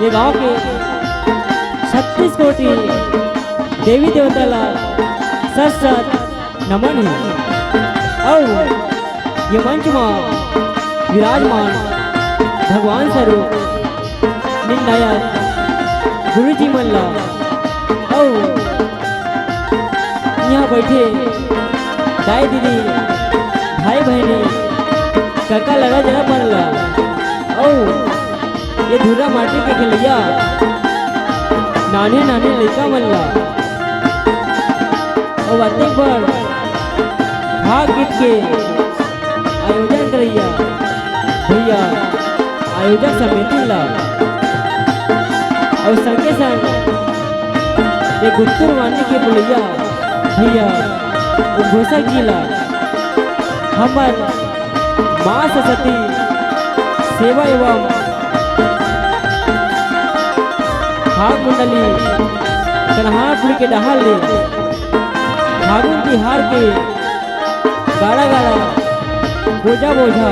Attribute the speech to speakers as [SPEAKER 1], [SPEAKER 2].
[SPEAKER 1] ये गांव के 36 कोटि देवी देवता ला सत सत नमन है। और ये मंच में विराजमान भगवान स्वरूप निर्णायक गुरु जी मल्ला और यहाँ बैठे दाई दीदी भाई बहनी काका लगा जरा बनला और ये धूरा माटी के खलिया नाने नाने लड़का मल्ला और बातें पर भाग गीत के आयोजन करैया भैया आयोजक समिति ला और संगे संग ये गुत्तुर वाणी के बुलैया भैया घोषक जी ला हमर माँ सरस्वती सेवा एवं भाग मंडली कन्हारपुर के डहाल ले फागुन तिहार के गाड़ा गाड़ा बोझा बोझा